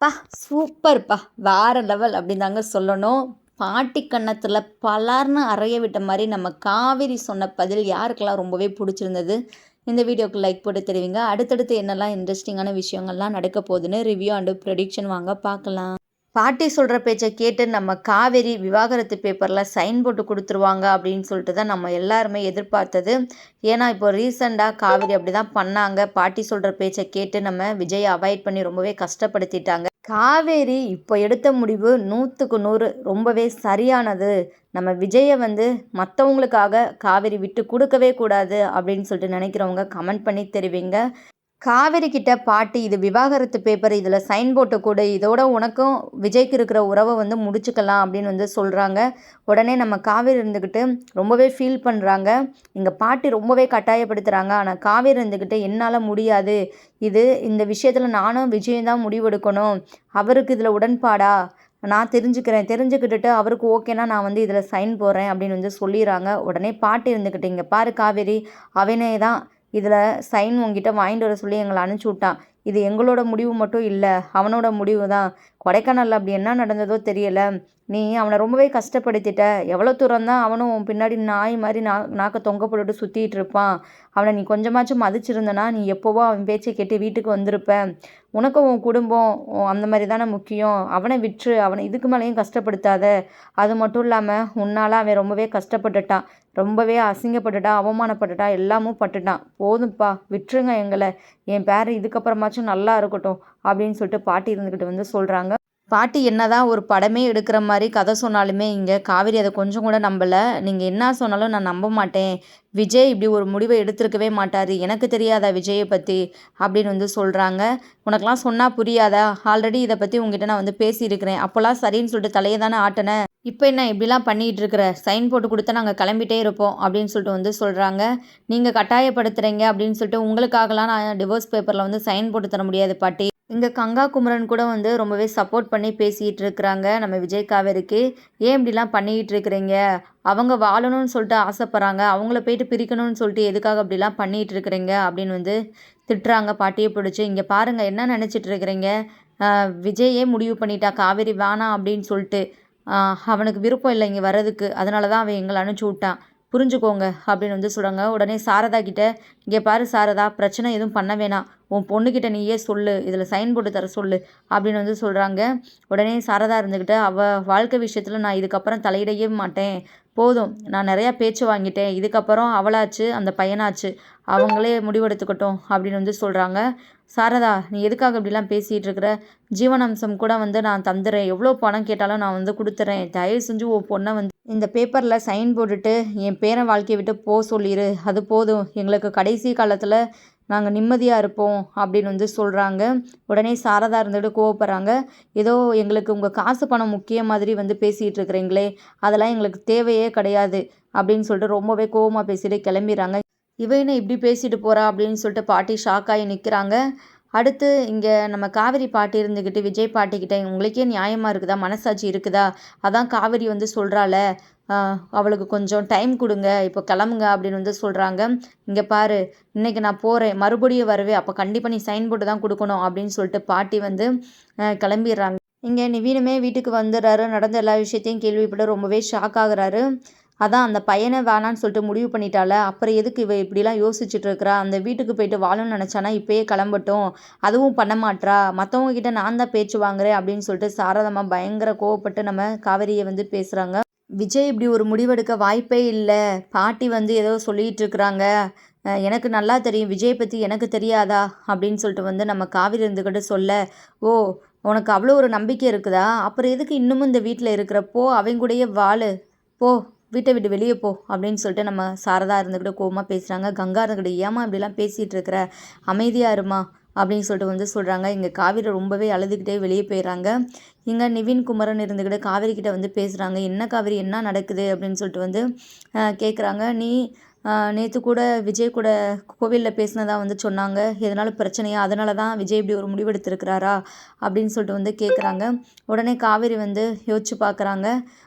பா சூப்பர்ப்பா வேறு லெவல் அப்படின்னு தாங்க சொல்லணும். பாட்டி கன்னத்தில் பலார்னு அறைய விட்ட மாதிரி நம்ம காவேரி சொன்ன பதில் யாருக்கெல்லாம் ரொம்பவே பிடிச்சிருந்தது? இந்த வீடியோக்கு லைக் போட்டு தெரிவிங்க. அடுத்தடுத்து என்னெல்லாம் இன்ட்ரெஸ்டிங்கான விஷயங்கள்லாம் நடக்க போகுதுன்னு ரிவ்யூ அண்டு ப்ரெடிக்ஷன் வாங்க பார்க்கலாம். பாட்டி சொல்கிற பேச்சை கேட்டு நம்ம காவேரி விவாகரத்து பேப்பரில் சைன் போட்டு கொடுத்துருவாங்க அப்படின்னு சொல்லிட்டு தான் நம்ம எல்லாருமே எதிர்பார்த்தது. ஏன்னா இப்போ ரீசெண்டாக காவேரி அப்படி தான் பண்ணாங்க. பாட்டி சொல்கிற பேச்சை கேட்டு நம்ம விஜயை அவாய்ட் பண்ணி ரொம்பவே கஷ்டப்படுத்திட்டாங்க. காவேரி இப்போ எடுத்த முடிவு 100க்கு 100 ரொம்பவே சரியானது. நம்ம விஜயை மற்றவங்களுக்காக காவேரி விட்டு கொடுக்கவே கூடாது அப்படின்னு சொல்லிட்டு நினைக்கிறவங்க கமெண்ட் பண்ணி தெரிவிங்க. காவேரி கிட்ட பாட்டி இது விவாகரத்து பேப்பர், இதில் சைன் போட்டு கொடு, இதோட உனக்கும் விஜய்க்கு இருக்கிற உறவை முடிச்சுக்கலாம் அப்படின்னு சொல்கிறாங்க. உடனே நம்ம காவேரி இருந்துக்கிட்டு ரொம்பவே ஃபீல் பண்ணுறாங்க. எங்கள் பாட்டி ரொம்பவே கட்டாயப்படுத்துகிறாங்க, ஆனால் காவேரி இருந்துக்கிட்டு என்னால் முடியாது, இந்த விஷயத்தில் நானும் விஜயம் தான் முடிவெடுக்கணும், அவருக்கு இதில் உடன்பாடா நான் தெரிஞ்சுக்கிட்டுட்டு அவருக்கு ஓகேனா நான் இதில் சைன் போடுறேன் அப்படின்னு சொல்லிடுறாங்க. உடனே பாட்டி இருந்துக்கிட்டு இங்கே பாரு காவேரி, அவனே தான் இதில் சைன் உங்ககிட்ட வாங்கிட்டு வர சொல்லி எங்களை அனுப்பிச்சி விட்டான். இது எங்களோட முடிவு மட்டும் இல்லை, அவனோட முடிவு தான். கொடைக்கானலில் அப்படி என்ன நடந்ததோ தெரியலை, நீ அவனை ரொம்பவே கஷ்டப்படுத்திட்ட. எவ்வளோ தூரம் தான் அவனும் பின்னாடி நாய் மாதிரி நாக்கை தொங்க போட்டுட்டு சுற்றிட்டு இருப்பான். அவனை நீ கொஞ்சமாச்சும் மதிச்சிருந்தனா நீ எப்போவோ அவன் பேச்சை கேட்டு வீட்டுக்கு வந்திருப்ப. உனக்கும் உன் குடும்பம் அந்த மாதிரி தானே முக்கியம். அவனை விட்டுரு, அவனை இதுக்கு மேலேயும் கஷ்டப்படுத்தாத. அது மட்டும் இல்லாமல் உன்னால் அவன் ரொம்பவே கஷ்டப்பட்டுட்டான், ரொம்பவே அசிங்கப்பட்டுட்டான், அவமானப்பட்டுட்டா, எல்லாமும் பட்டுட்டான். போதும்ப்பா விட்டுருங்க எங்களை, என் பேர் இதுக்கப்புறமாச்சும் நல்லா இருக்கட்டும் அப்படின்னு சொல்லிட்டு பாட்டி இருந்துக்கிட்டு சொல்கிறாங்க. பாட்டி என்னதான் ஒரு படமே எடுக்கிற மாதிரி கதை சொன்னாலுமே இங்கே காவேரி அதை கொஞ்சம் கூட நம்பலை. நீங்கள் என்ன சொன்னாலும் நான் நம்ப மாட்டேன், விஜய் இப்படி ஒரு முடிவை எடுத்திருக்கவே மாட்டார், எனக்கு தெரியாதா விஜயை பற்றி அப்படின்னு சொல்கிறாங்க. உனக்கெல்லாம் சொன்னால் புரியாதா? ஆல்ரெடி இதை பற்றி உங்ககிட்ட நான் பேசியிருக்கிறேன், அப்போல்லாம் சரின்னு சொல்லிட்டு தலையை தானே ஆட்டினேன், இப்போ என்ன இப்படிலாம் பண்ணிகிட்டு இருக்கிற? சைன் போட்டு கொடுத்தா நாங்கள் கிளம்பிட்டே இருப்போம் அப்படின்னு சொல்லிட்டு சொல்கிறாங்க. நீங்கள் கட்டாயப்படுத்துகிறீங்க அப்படின்னு சொல்லிட்டு உங்களுக்காகலாம் நான் டிவோர்ஸ் பேப்பரில் சைன் போட்டு தர முடியாது பாட்டி. இங்கே கங்கா குமரன் கூட ரொம்பவே சப்போர்ட் பண்ணி பேசிகிட்டு இருக்கிறாங்க நம்ம விஜய் காவேரிக்கு. ஏன் இப்படிலாம் பண்ணிக்கிட்டு இருக்கிறீங்க? அவங்க வாழணும்னு சொல்லிட்டு ஆசைப்பட்றாங்க, அவங்கள போயிட்டு பிரிக்கணும்னு சொல்லிட்டு எதுக்காக அப்படிலாம் பண்ணிகிட்டு இருக்கிறீங்க அப்படின்னு திட்டுறாங்க பாட்டியை பிடிச்சி. இங்கே பாருங்கள் என்ன நினச்சிட்டு இருக்கிறீங்க, விஜயே முடிவு பண்ணிட்டா காவேரி வேணாம் அப்படின்னு சொல்லிட்டு. அவனுக்கு விருப்பம் இல்லை இங்கே வர்றதுக்கு, அதனால தான் அவன் எங்களை அனுப்பிச்சி விட்டான், புரிஞ்சுக்கோங்க அப்படின்னு சொல்கிறாங்க. உடனே சாரதா கிட்ட இங்கே பாரு சாரதா, பிரச்சனை எதுவும் பண்ண வேணாம், உன் பொண்ணுக்கிட்ட நீயே சொல்லு, இதில் சைன் போட்டு தர சொல்லு அப்படின்னு சொல்கிறாங்க. உடனே சாரதா இருந்துக்கிட்டு அவள் வாழ்க்கை விஷயத்தில் நான் இதுக்கப்புறம் தலையிடவே மாட்டேன், போதும் நான் நிறையா பேச்சு வாங்கிட்டேன், இதுக்கப்புறம் அவளாச்சு அந்த பையனாச்சு அவங்களே முடிவெடுத்துக்கட்டும் அப்படின்னு சொல்கிறாங்க. சாரதா நீ எதுக்காக இப்படிலாம் பேசிகிட்டு இருக்கிற? ஜீவனாம்சம் கூட நான் தந்துடுறேன், எவ்வளோ பணம் கேட்டாலும் நான் கொடுத்துட்றேன், தயவு செஞ்சு உன் பொண்ணை இந்த பேப்பரில் சைன் போட்டுட்டு என் பேரன் வாழ்க்கையை விட்டு சொல்லிடு, அது போதும், எங்களுக்கு கடைசி காலத்தில் நாங்கள் நிம்மதியாக இருப்போம் அப்படின்னு சொல்கிறாங்க. உடனே சாரதா இருந்துட்டு கோவப்படுறாங்க. ஏதோ எங்களுக்கு உங்கள் காசு பணம் முக்கிய மாதிரி பேசிகிட்டு இருக்கிறீங்களே, அதெல்லாம் எங்களுக்கு தேவையே கிடையாது அப்படின்னு சொல்லிட்டு ரொம்பவே கோவமாக பேசிட்டு கிளம்பிடுறாங்க. இவனை இப்படி பேசிட்டு போகிறா அப்படின்னு சொல்லிட்டு பாட்டி ஷாக்காகி நிற்கிறாங்க. அடுத்து இங்கே நம்ம காவேரி பாட்டி இருந்துக்கிட்டு விஜய் பாட்டிக்கிட்ட உங்களுக்கே நியாயமாக இருக்குதா, மனசாட்சி இருக்குதா, அதான் காவேரி சொல்கிறாள, அவளுக்கு கொஞ்சம் டைம் கொடுங்க, இப்போ கிளம்புங்க அப்படின்னு சொல்கிறாங்க. இங்கே பாரு, இன்றைக்கி நான் போகிறேன், மறுபடியும் வருவேன், அப்போ கண்டிப்பாக நீ சைன் போட்டு தான் கொடுக்கணும் அப்படின்னு சொல்லிட்டு பாட்டி கிளம்பிடுறாங்க. இங்கே நிவீனுமே வீட்டுக்கு வந்துடுறாரு. நடந்த எல்லா விஷயத்தையும் கேள்விப்பட்டு ரொம்பவே ஷாக் ஆகுறாரு. அதான் அந்த பையனை வேணான்னு சொல்லிட்டு முடிவு பண்ணிட்டால, அப்புறம் எதுக்கு இவ இப்படிலாம் யோசிச்சுட்டு இருக்கிறா? அந்த வீட்டுக்கு போயிட்டு வாழணும்னு நினச்சானா இப்போயே கிளம்பட்டும், அதுவும் பண்ண மாட்றா, மற்றவங்க கிட்ட நான் தான் பேச்சு வாங்குறேன் அப்படின்னு சொல்லிட்டு சாரதம்மா பயங்கர கோவப்பட்டு நம்ம காவேரியை பேசுகிறாங்க. விஜய் இப்படி ஒரு முடிவெடுக்க வாய்ப்பே இல்லை, பாட்டி ஏதோ சொல்லிகிட்டு இருக்கிறாங்க, எனக்கு நல்லா தெரியும், விஜய் பற்றி எனக்கு தெரியாதா அப்படின்னு சொல்லிட்டு நம்ம காவேரி இருந்துக்கிட்டு சொல்ல, ஓ உனக்கு அவ்வளோ ஒரு நம்பிக்கை இருக்குதா, அப்புறம் எதுக்கு இன்னமும் இந்த வீட்டில் இருக்கிறப்போ அவங்க கூடயே வாழு, போ வீட்டை விட்டு வெளியே போ அப்படின்னு சொல்லிட்டு நம்ம சாரதா இருந்துக்கிட்டு கோவமாக பேசுகிறாங்க. கங்கா இருந்துக்கிட்டு ஏமா இப்படிலாம் பேசிகிட்டு இருக்கிற, அமைதியாக இருமா அப்படின்னு சொல்லிட்டு சொல்கிறாங்க. இங்கே காவேரி ரொம்பவே அழுதுகிட்டே வெளியே போயிடுறாங்க. இங்கே நிவின் குமரன் இருந்துக்கிட்டு காவேரி கிட்ட பேசுகிறாங்க. என்ன காவேரி என்ன நடக்குது அப்படின்னு சொல்லிட்டு கேட்குறாங்க. நீ நேற்று கூட விஜய் கூட கோவிலில் பேசினதாக சொன்னாங்க, எதனால பிரச்சனையா, அதனால தான் விஜய் இப்படி ஒரு முடிவெடுத்திருக்கிறாரா அப்படின்னு சொல்லிட்டு கேட்குறாங்க. உடனே காவேரி யோசிச்சு பார்க்குறாங்க.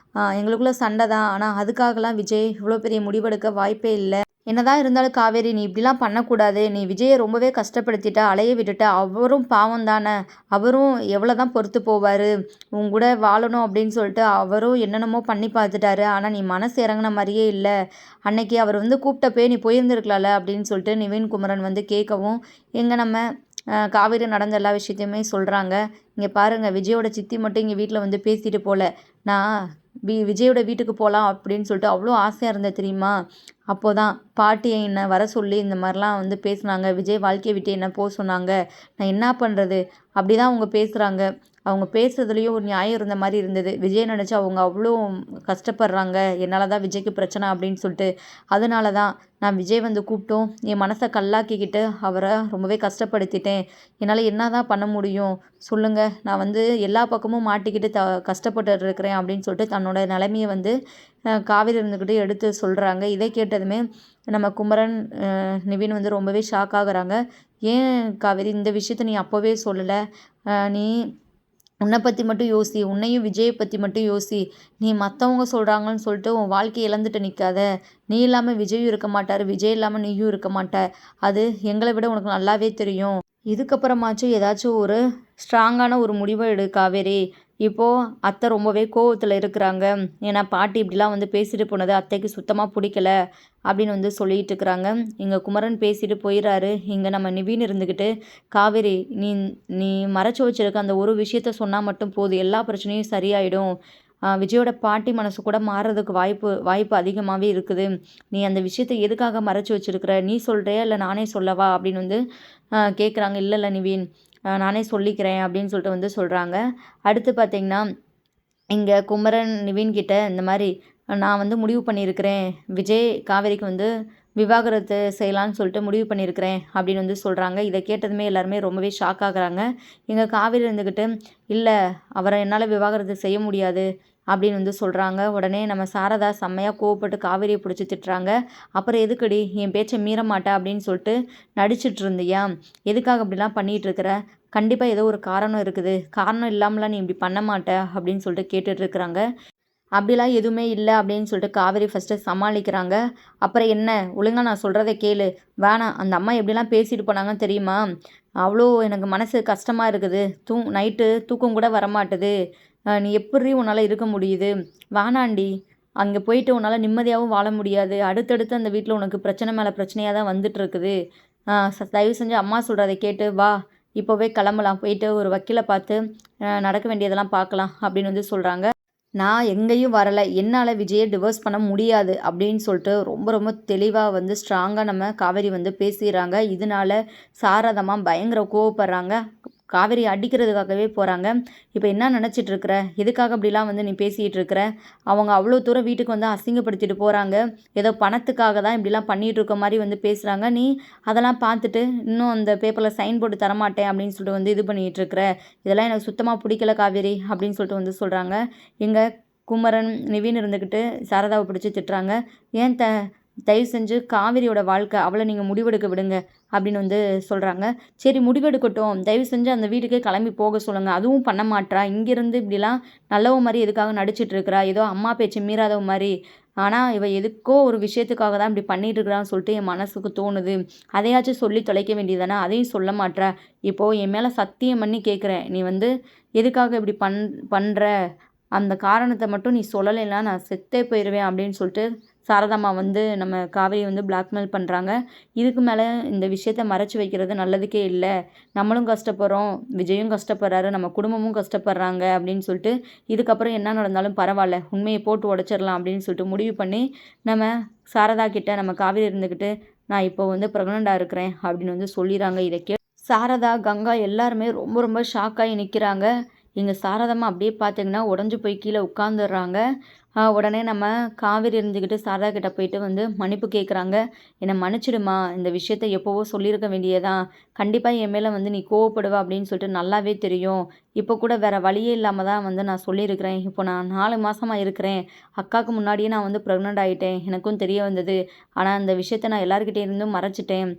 எங்களுக்குள்ளே சண்டை தான், ஆனால் அதுக்காகலாம் விஜய் இவ்வளோ பெரிய முடிவெடுக்க வாய்ப்பே இல்லை, என்னதான் இருந்தாலும் காவேரி நீ இப்படிலாம் பண்ணக்கூடாது. நீ விஜயை ரொம்பவே கஷ்டப்படுத்திட்ட, அலைய விட்டுட்ட. அவரும் பாவம் தானே. அவரும் எவ்வளோ தான் பொறுத்து போவார். உன் கூட வாழணும் அப்படின்னு சொல்லிட்டு அவரும் என்னென்னமோ பண்ணி பார்த்துட்டாரு. ஆனால் நீ மனசு இறங்குன மாதிரியே இல்லை. அன்னைக்கு அவர் வந்து கூப்பிட்டப்பே நீ போயிருந்துருக்கலாம்ல அப்படின்னு சொல்லிட்டு நிவின் குமரன் வந்து கேட்கவும், எங்கே நம்ம காவேரி நடந்த எல்லா விஷயத்தையுமே சொல்கிறாங்க. இங்கே பாருங்கள், விஜயோட சித்தி மட்டும் இங்கே வீட்டில் வந்து பேசிட்டு போல. நான் விஜயோட வீட்டுக்கு போகலாம் அப்படின்னு சொல்லிட்டு அவ்வளோ ஆசையாக இருந்தது தெரியுமா? அப்போ தான் பாட்டி என்னை வர சொல்லி இந்த மாதிரிலாம் வந்து பேசுனாங்க. விஜய் வாழ்க்கையை விட்டு என்ன போக சொன்னாங்க. நான் என்ன பண்ணுறது? அப்படி தான் அவங்க பேசுகிறாங்க. அவங்க பேசுறதுலேயும் ஒரு நியாயம் இருந்த மாதிரி இருந்தது. விஜய் நினச்சி அவங்க அவ்வளோ கஷ்டப்படுறாங்க. என்னால் தான் விஜய்க்கு பிரச்சனை அப்படின்னு சொல்லிட்டு. அதனால தான் நான் விஜய் வந்து கூப்பிட்டோம் என் மனசை கல்லாக்கிக்கிட்டு அவரை ரொம்பவே கஷ்டப்படுத்திட்டேன். என்னால் என்ன தான் பண்ண முடியும் சொல்லுங்கள்? நான் வந்து எல்லா பக்கமும் மாட்டிக்கிட்டு கஷ்டப்பட்டு இருக்கிறேன் அப்படின்னு சொல்லிட்டு தன்னோட நிலைமையை வந்து காவேரி இருந்துக்கிட்டு எடுத்து சொல்கிறாங்க. இதை கேட்டதுமே நம்ம குமரன் நிவின் வந்து ரொம்பவே ஷாக் ஆகுறாங்க. ஏன் காவேரி இந்த விஷயத்த நீ அப்போவே சொல்லலை? நீ உன்னை பற்றி மட்டும் யோசி. உன்னையும் விஜயை பற்றி மட்டும் யோசி. நீ மற்றவங்க சொல்கிறாங்கன்னு சொல்லிட்டு உன் வாழ்க்கையை இழந்துட்டு நிற்காத. நீ இல்லாமல் விஜயும் இருக்க மாட்டார். விஜய் இல்லாமல் நீயும் இருக்க மாட்ட. அது எங்களை விட உனக்கு நல்லாவே தெரியும். இதுக்கப்புறமாச்சும் ஏதாச்சும் ஒரு ஸ்ட்ராங்கான ஒரு முடிவை எடு காவேரி. இப்போது அத்தை ரொம்பவே கோவத்தில் இருக்கிறாங்க. ஏன்னா பாட்டி இப்படிலாம் வந்து பேசிட்டு போனது அத்தைக்கு சுத்தமாக பிடிக்கல அப்படின்னு வந்து சொல்லிட்டு இருக்கிறாங்க. இங்கே குமரன் பேசிட்டு போயிடுறாரு. இங்கே நம்ம நிவின் இருந்துக்கிட்டு, காவேரி நீ நீ மறைச்சி வச்சிருக்க அந்த ஒரு விஷயத்த சொன்னால் மட்டும் போதும், எல்லா பிரச்சனையும் சரியாயிடும். விஜயோட பாட்டி மனசு கூட மாறுறதுக்கு வாய்ப்பு அதிகமாகவே இருக்குது. நீ அந்த விஷயத்த எதுக்காக மறைச்சி வச்சிருக்கிற? நீ சொல்கிறியா இல்லை நானே சொல்லவா அப்படின்னு வந்து கேட்குறாங்க. இல்லை இல்லை நிவின், நானே சொல்லிக்கிறேன் அப்படின்னு சொல்லிட்டு வந்து சொல்கிறாங்க. அடுத்து பார்த்திங்கன்னா, இங்கே குமரன் நிவின் கிட்ட இந்த மாதிரி நான் வந்து முடிவு பண்ணியிருக்கிறேன். விஜய் காவேரிக்கு வந்து விவாகரத்து செய்யலான்னு சொல்லிட்டு முடிவு பண்ணியிருக்கிறேன் அப்படின்னு வந்து சொல்கிறாங்க. இதை கேட்டதுமே எல்லாருமே ரொம்பவே ஷாக் ஆகுறாங்க. எங்கள் காவேரி இருந்துக்கிட்டு, இல்லை அவரை என்னால் விவாகரத்து செய்ய முடியாது அப்படின்னு வந்து சொல்கிறாங்க. உடனே நம்ம சாரதா செம்மையாக கோவப்பட்டு காவேரியை பிடிச்சி திட்டுறாங்க. அப்புறம் எதுக்குடி என் பேச்சை மீற மாட்டா அப்படின்னு சொல்லிட்டு நடிச்சிட்டு இருந்தியா? எதுக்காக அப்படிலாம் பண்ணிகிட்டு இருக்கிற? கண்டிப்பாக ஏதோ ஒரு காரணம் இருக்குது. காரணம் இல்லாமலாம் நீ இப்படி பண்ண மாட்ட அப்படின்னு சொல்லிட்டு கேட்டுட்ருக்குறாங்க. அப்படிலாம் எதுவுமே இல்லை அப்படின்னு சொல்லிட்டு காவேரி ஃபஸ்ட்டு சமாளிக்கிறாங்க. அப்புறம் என்ன, ஒழுங்காக நான் சொல்கிறத கேளு. வேணாம், அந்த அம்மா எப்படிலாம் பேசிட்டு போனாங்கன்னு தெரியுமா? அவ்வளோ எனக்கு மனசு கஷ்டமாக இருக்குது. நைட்டு தூக்கம் கூட வரமாட்டுது. நீ எப்படி உன்னால் இருக்க முடியுது? வேணாண்டி, அங்கே போயிட்டு உன்னால் நிம்மதியாகவும் வாழ முடியாது. அடுத்தடுத்து அந்த வீட்டில் உனக்கு பிரச்சனை மேலே பிரச்சனையாக தான் வந்துட்டுருக்குது. தயவு செஞ்சு அம்மா சொல்கிறத கேட்டு வா, இப்போவே கிளம்பலாம். போயிட்டு ஒரு வக்கீலை பார்த்து நடக்க வேண்டியதெல்லாம் பார்க்கலாம் அப்படின்னு வந்து சொல்கிறாங்க. நான் எங்கேயும் வரலை, என்னால் விஜயை டிவோர்ஸ் பண்ண முடியாது அப்படின்னு சொல்லிட்டு ரொம்ப ரொம்ப தெளிவாக வந்து ஸ்ட்ராங்காக நம்ம காவேரி வந்து பேசிடுறாங்க. இதனால சாரதமாக பயங்கர கோவப்படுறாங்க. காவேரி அடிக்கிறதுக்காகவே போகிறாங்க. இப்போ என்ன நினச்சிட்ருக்குற? எதுக்காக அப்படிலாம் வந்து நீ பேசிகிட்டு இருக்கிற? அவங்க அவ்வளோ தூரம் வீட்டுக்கு வந்து அசிங்கப்படுத்திட்டு போகிறாங்க. ஏதோ பணத்துக்காக தான் இப்படிலாம் பண்ணிகிட்டு இருக்க மாதிரி வந்து பேசுகிறாங்க. நீ அதெல்லாம் பார்த்துட்டு இன்னும் அந்த பேப்பரில் சைன் போட்டு தரமாட்டேன் அப்படின்னு சொல்லிட்டு வந்து இது பண்ணிகிட்ருக்குற. இதெல்லாம் எனக்கு சுத்தமாக பிடிக்கல காவேரி அப்படின்னு சொல்லிட்டு வந்து சொல்கிறாங்க. எங்கள் குமரன் நிவின் இருந்துக்கிட்டு சாரதாவை பிடிச்சி திட்டுறாங்க. ஏன் தயவு செஞ்சு காவேரியோட வாழ்க்கை, அவளை நீங்கள் முடிவெடுக்க விடுங்க அப்படின்னு வந்து சொல்கிறாங்க. சரி முடிவெடுக்கட்டும், தயவு செஞ்சு அந்த வீட்டுக்கே கிளம்பி போக சொல்லுங்கள். அதுவும் பண்ண மாட்றா. இங்கேருந்து இப்படிலாம் நல்லவ மாதிரி எதுக்காக நடிச்சிட்டு இருக்கிறா? ஏதோ அம்மா பேச்சு மீறாதவ மாதிரி. ஆனால் இவ எதுக்கோ ஒரு விஷயத்துக்காக தான் இப்படி பண்ணிட்டு இருக்கிறான்னு சொல்லிட்டு என் மனசுக்கு தோணுது. அதையாச்சும் சொல்லி தொலைக்க வேண்டியதானே? அதையும் சொல்ல மாட்றா. இப்போது என் மேலே சத்தியம் பண்ணி கேட்குறேன், நீ வந்து எதுக்காக இப்படி பண்ணுற? அந்த காரணத்தை மட்டும் நீ சொல்லலைன்னா நான் செத்தே போயிடுவேன் அப்படின்னு சொல்லிட்டு சாரதாம்மா வந்து நம்ம காவேரி வந்து பிளாக்மெயில் பண்ணுறாங்க. இதுக்கு மேலே இந்த விஷயத்த மறைச்சி வைக்கிறது நல்லதுக்கே இல்லை. நம்மளும் கஷ்டப்படுறோம், விஜயும் கஷ்டப்படுறாரு, நம்ம குடும்பமும் கஷ்டப்படுறாங்க அப்படின்னு சொல்லிட்டு இதுக்கப்புறம் என்ன நடந்தாலும் பரவாயில்ல, உண்மையை போட்டு உடச்சிடலாம் அப்படின்னு சொல்லிட்டு முடிவு பண்ணி நம்ம சாரதா கிட்ட நம்ம காவேரி இருந்துக்கிட்டு, நான் இப்போ வந்து ப்ரெக்னெண்ட்டாக இருக்கிறேன் அப்படின்னு வந்து சொல்லிடுறாங்க. இதை சாரதா, கங்கா எல்லாருமே ரொம்ப ரொம்ப ஷாக்காகி நிற்கிறாங்க. இங்கே சாரதாம்மா அப்படியே பார்த்தீங்கன்னா உடஞ்சி போய் கீழே உட்காந்துடுறாங்க. உடனே நம்ம காவேரி இருந்துக்கிட்டு சாரதா கிட்ட போயிட்டு வந்து மன்னிப்பு கேட்குறாங்க. என்னை மன்னிச்சிடுமா, இந்த விஷயத்த எப்போவோ சொல்லியிருக்க வேண்டியதான். கண்டிப்பாக என் மேலே வந்து நீ கோவப்படுவ அப்படின்னு சொல்லிட்டு நல்லாவே தெரியும். இப்போ கூட வேறு வழியே இல்லாமல் தான் வந்து நான் சொல்லியிருக்கிறேன். இப்போ நான் 4 மாதமாக இருக்கிறேன். அக்காவுக்கு முன்னாடியே நான் வந்து ப்ரெக்னென்ட் ஆகிட்டேன், எனக்கும் தெரிய வந்தது. ஆனால் அந்த விஷயத்த நான் எல்லாருக்கிட்டே இருந்தும் மறைச்சிட்டேன்.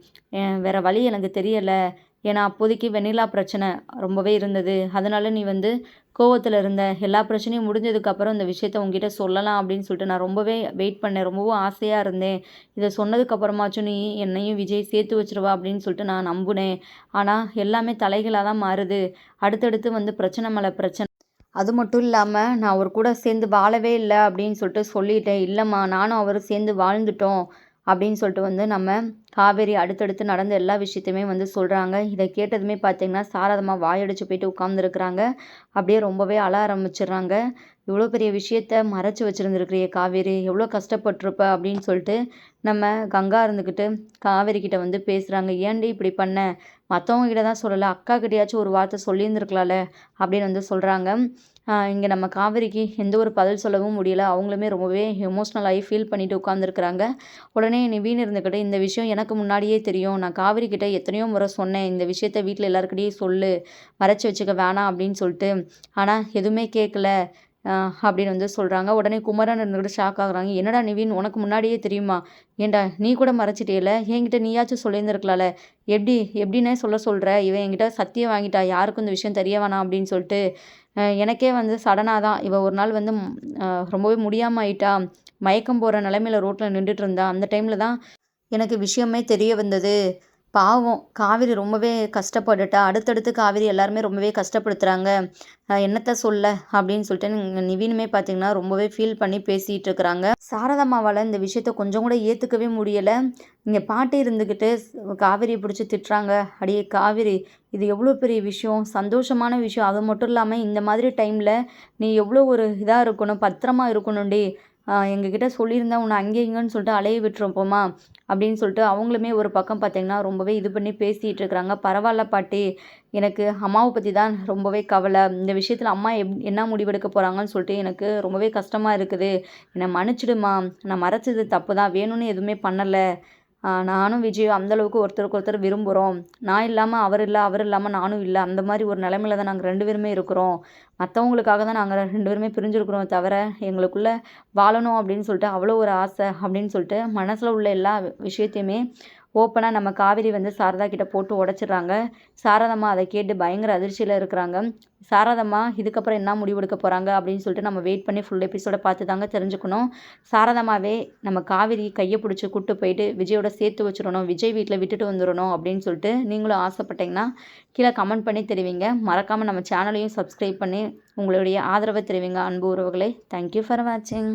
வேறு வழி எனக்கு தெரியலை. ஏன்னா அப்போதைக்கு வெண்ணிலா பிரச்சனை ரொம்பவே இருந்தது. அதனால நீ வந்து கோவத்துல இருந்த. எல்லா பிரச்சனையும் முடிஞ்சதுக்கப்புறம் இந்த விஷயத்த உன்கிட்ட சொல்லலாம் அப்படின்னு சொல்லிட்டு நான் ரொம்பவே வெயிட் பண்ணேன். ரொம்பவும் ஆசையா இருந்தேன். இத சொன்னதுக்கப்புறமாச்சும் நீ என்னையும் விஜய் சேர்த்து வச்சுருவா அப்படின்னு சொல்லிட்டு நான் நம்புனேன். ஆனா எல்லாமே தலைகீழா தான் மாறுது. அடுத்தடுத்து வந்து பிரச்சனை மேல பிரச்சனை. அது மட்டும் இல்லாம, நான் அவர் கூட சேர்ந்து வாழவே இல்ல அப்படின்னு சொல்லிட்டு சொல்லிட்டேன். இல்லம்மா நானும் அவரும் சேர்ந்து வாழ்ந்துட்டோம். அப்படின்னு சொல்லிட்டு வந்து நம்ம காவேரி அடுத்தடுத்து நடந்த எல்லா விஷயத்தையுமே வந்து சொல்றாங்க. இத கேட்டதுமே பார்த்தீங்கன்னா, சாரதாம்மா வாயடிச்சு போயிட்டு உட்கார்ந்துருக்குறாங்க. அப்படியே ரொம்பவே அழ ஆரம்பிச்சுடுறாங்க. "இவ்வளோ பெரிய விஷயத்த மறைச்சு வச்சிருந்திருக்கிறியே காவேரி, எவ்வளோ கஷ்டப்பட்டுருப்ப" அப்படின்னு சொல்லிட்டு நம்ம கங்கா இருந்துக்கிட்டு காவேரி கிட்ட வந்து பேசுறாங்க. "ஏன்டி இப்படி பண்ண? மத்தவங்க கிட்ட தான் சொல்லல. அக்கா கிட்டயாச்சும் ஒரு வார்த்தை சொல்லியிருந்திருக்கலாம்ல" அப்படின்னு வந்து சொல்றாங்க. இங்க நம்ம காவேரிக்கு எந்த ஒரு பதில் சொல்லவும் முடியல. அவங்களுமே ரொம்பவே எமோஷ்னல் ஆகி ஃபீல் பண்ணிட்டு உட்காந்துருக்குறாங்க. உடனே நிவீன் இருந்துக்கிட்டு, "இந்த விஷயம் எனக்கு முன்னாடியே தெரியும். நான் காவேரி கிட்ட எத்தனையோ முறை சொன்னேன். இந்த விஷயத்த வீட்ல எல்லார்கிட்டயும் சொல்லு. மறைச்சு வச்சுக்க வேணாம்" அப்படின்னு சொல்லிட்டு. ஆனா எதுவுமே கேட்கல. அப்படின்னு வந்து சொல்றாங்க. உடனே குமரன் இருந்துக்கிட்டு ஷாக் ஆகுறாங்க. "என்னடா நிவீன் உனக்கு முன்னாடியே தெரியுமா? ஏன்டா நீ கூட மறைச்சிட்டியல்ல? என்கிட்ட நீயாச்சும் சொல்லியிருந்திருக்கலாம்ல. எப்படின்னே சொல்ற? இவ என்கிட்ட சத்தியம் வாங்கிட்டா. யாருக்கும் இந்த விஷயம் தெரிய வேணாம்" அப்படின்னு சொல்லிட்டு. எனக்கே வந்து சடனா தான் இவ ஒரு நாள் வந்து ரொம்பவே முடியாம ஆயிட்டா. மயக்கம் போற நிலைமையில ரோட்ல நின்டுட்டு இருந்தா. அந்த டைம்ல தான் எனக்கு விஷயமே தெரிய வந்தது. பாவம் காவேரி ரொம்பவே கஷ்டப்பட்டுட்டா. அடுத்தடுத்து காவேரி எல்லாருமே ரொம்பவே கஷ்டப்படுத்துறாங்க. என்னத்த சொல்ல அப்படின்னு சொல்லிட்டு நிவீனுமே பார்த்தீங்கன்னா, ரொம்பவே ஃபீல் பண்ணி பேசிட்டு இருக்கிறாங்க. சாரதாம்மாவால இந்த விஷயத்த கொஞ்சம் கூட ஏத்துக்கவே முடியல. இங்க பாட்டி இருந்துகிட்டு காவேரிய பிடிச்சு திட்டுறாங்க. "அடியே காவேரி, இது எவ்வளோ பெரிய விஷயம், சந்தோஷமான விஷயம். அது மட்டும் இல்லாம இந்த மாதிரி டைம்ல நீ எவ்வளோ ஒரு இதா இருக்கணும், பத்திரமா இருக்கணும்டி. எங்ககிட்ட சொல்லியிருந்தா உன்னை அங்கே இங்கேன்னு சொல்லிட்டு அலைய விட்டுருப்போமா" அப்படின்னு சொல்லிட்டு அவங்களுமே ஒரு பக்கம் பார்த்தீங்கன்னா, ரொம்பவே இது பண்ணி பேசிட்டு இருக்கிறாங்க. "பரவால்ல பாட்டி, எனக்கு அம்மாவ பத்தி தான் ரொம்பவே கவலை. இந்த விஷயத்துல அம்மா என்ன முடிவெடுக்க போறாங்கன்னு சொல்லிட்டு எனக்கு ரொம்பவே கஷ்டமா இருக்குது. என்னை மன்னிச்சிடுமா. நான் மறைச்சது தப்பு தான். வேணும்னு எதுவுமே பண்ணல. நானும் விஜயும் அந்த அளவுக்கு ஒருத்தருக்கு ஒருத்தர் விரும்புறோம். நான் இல்லாம அவர் இல்ல, அவர் இல்லாம நானும் இல்ல. அந்த மாரி ஒரு நிலைமையில தான் நாங்க 2 பேருமே இருக்கிறோம். மத்தவங்களுக்காக தான் நாங்க 2 பேருமே பிரிஞ்சிருக்கிறோம் தவிர, எங்களுக்குள்ள வாழணும் அப்படின்னு சொல்லிட்டு அவ்வளோ ஒரு ஆசை" அப்படின்னு சொல்லிட்டு மனசுல உள்ள எல்லா விஷயத்தையுமே ஓப்பனா நம்ம காவேரி வந்து சாரதா கிட்ட போட்டு உடைச்சிடுறாங்க. சாரதாம்மா அத கேட்டு பயங்கர அதிர்ச்சியில இருக்கிறாங்க. சாரதாம்மா இதுக்கப்புறம் என்ன முடிவெடுக்க போறாங்க அப்படின்னு சொல்லிட்டு நம்ம வெயிட் பண்ணி ஃபுல் எபிசோட பார்த்து தாங்க தெரிஞ்சுக்கணும். சாரதாம்மாவே நம்ம காவேரி கைய பிடிச்சு கூட்டு போயிட்டு விஜயோட சேர்த்து வச்சிரணும். விஜய் வீட்ல விட்டுட்டு வந்துரணும் அப்படின்னு சொல்லிட்டு நீங்களும் ஆசைப்பட்டீங்கன்னா, கீழ கமெண்ட் பண்ணி தெரிவிங்க. மறக்காம நம்ம சேனலையும் சப்ஸ்கிரைப் பண்ணி உங்களுடைய ஆதரவ தெரிவிங்க அன்பு உறவுகளே. தேங்க் யூ ஃபார் வாட்சிங்.